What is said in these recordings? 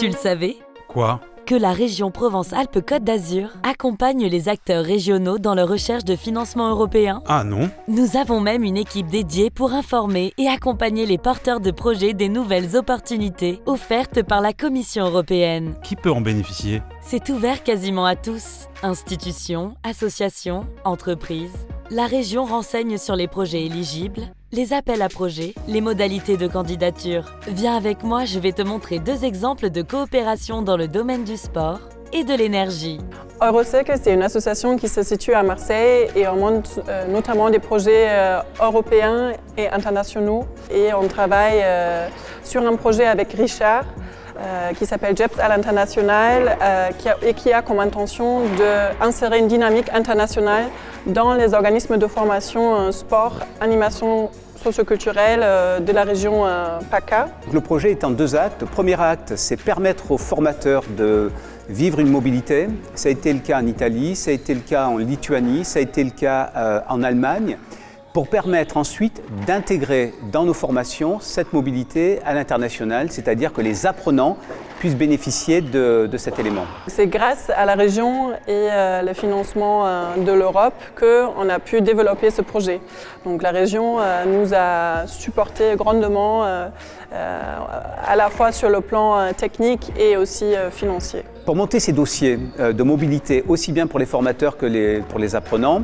Tu le savais ? Quoi ? Que la région Provence-Alpes-Côte d'Azur accompagne les acteurs régionaux dans leur recherche de financement européen. Ah non ? Nous avons même une équipe dédiée pour informer et accompagner les porteurs de projets des nouvelles opportunités offertes par la Commission européenne. Qui peut en bénéficier ? C'est ouvert quasiment à tous. Institutions, associations, entreprises. La région renseigne sur les projets éligibles, les appels à projets, les modalités de candidature. Viens avec moi, je vais te montrer 2 exemples de coopération dans le domaine du sport et de l'énergie. Eurocycle, c'est une association qui se situe à Marseille et on monte notamment des projets européens et internationaux. Et on travaille sur un projet avec Richard qui s'appelle JEPS à l'international et qui a comme intention d'insérer une dynamique internationale dans les organismes de formation sport, animation socioculturelle de la région PACA. Le projet est en 2 actes. Le premier acte, c'est permettre aux formateurs de vivre une mobilité. Ça a été le cas en Italie, ça a été le cas en Lituanie, ça a été le cas en Allemagne, pour permettre ensuite d'intégrer dans nos formations cette mobilité à l'international, c'est-à-dire que les apprenants puissent bénéficier de cet élément. C'est grâce à la région et le financement de l'Europe qu'on a pu développer ce projet. Donc la région nous a supporté grandement, à la fois sur le plan technique et aussi financier. Pour monter ces dossiers de mobilité, aussi bien pour les formateurs que pour les apprenants,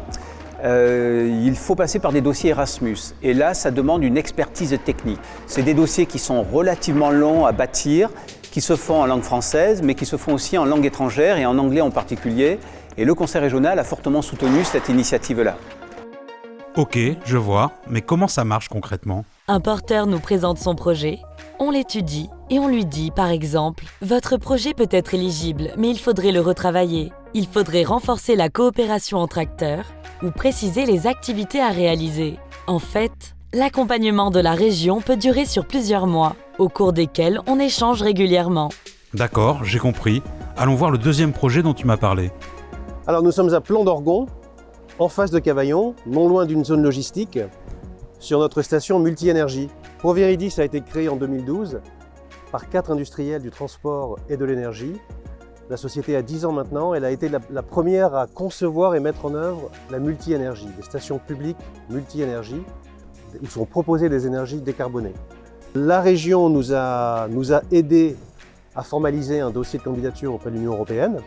il faut passer par des dossiers Erasmus. Et là, ça demande une expertise technique. C'est des dossiers qui sont relativement longs à bâtir, qui se font en langue française, mais qui se font aussi en langue étrangère et en anglais en particulier. Et le Conseil régional a fortement soutenu cette initiative-là. Ok, je vois. Mais comment ça marche concrètement ? Un porteur nous présente son projet, on l'étudie et on lui dit, par exemple, « Votre projet peut être éligible, mais il faudrait le retravailler. Il faudrait renforcer la coopération entre acteurs ou préciser les activités à réaliser. » En fait, l'accompagnement de la région peut durer sur plusieurs mois, au cours desquels on échange régulièrement. D'accord, j'ai compris. Allons voir le 2e projet dont tu m'as parlé. Alors nous sommes à Plan d'Orgon, en face de Cavaillon, non loin d'une zone logistique, sur notre station multi-énergie. Proviridis a été créée en 2012 par 4 industriels du transport et de l'énergie. La société a 10 ans maintenant, elle a été la première à concevoir et mettre en œuvre la multi-énergie, des stations publiques multi-énergie, où sont proposées des énergies décarbonées. La région nous a aidés à formaliser un dossier de candidature auprès de l'Union européenne.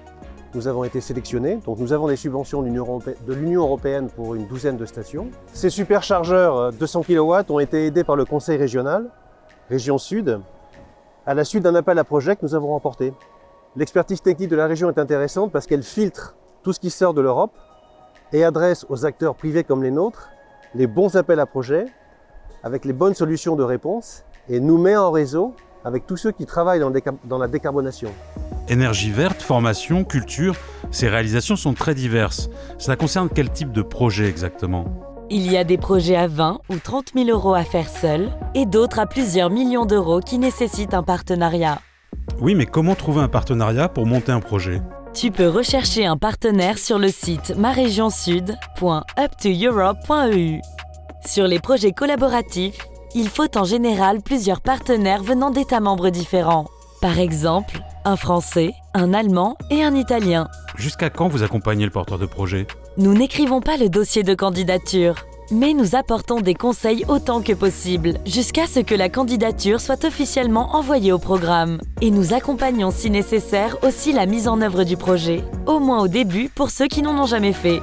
Nous avons été sélectionnés, donc nous avons des subventions de l'Union européenne pour une 12aine de stations. Ces superchargeurs 200 kW ont été aidés par le Conseil régional, Région Sud, à la suite d'un appel à projet que nous avons remporté. L'expertise technique de la région est intéressante parce qu'elle filtre tout ce qui sort de l'Europe et adresse aux acteurs privés comme les nôtres les bons appels à projets avec les bonnes solutions de réponse et nous met en réseau avec tous ceux qui travaillent dans la décarbonation. Énergie verte, formation, culture, ces réalisations sont très diverses. Ça concerne quel type de projet exactement ? Il y a des projets à 20 ou 30 000 euros à faire seul et d'autres à plusieurs millions d'euros qui nécessitent un partenariat. Oui, mais comment trouver un partenariat pour monter un projet ? Tu peux rechercher un partenaire sur le site maregionsud.uptoeurope.eu. Sur les projets collaboratifs, il faut en général plusieurs partenaires venant d'États membres différents. Par exemple, un Français, un Allemand et un Italien. Jusqu'à quand vous accompagnez le porteur de projet ? Nous n'écrivons pas le dossier de candidature, mais nous apportons des conseils autant que possible, jusqu'à ce que la candidature soit officiellement envoyée au programme. Et nous accompagnons si nécessaire aussi la mise en œuvre du projet, au moins au début pour ceux qui n'en ont jamais fait.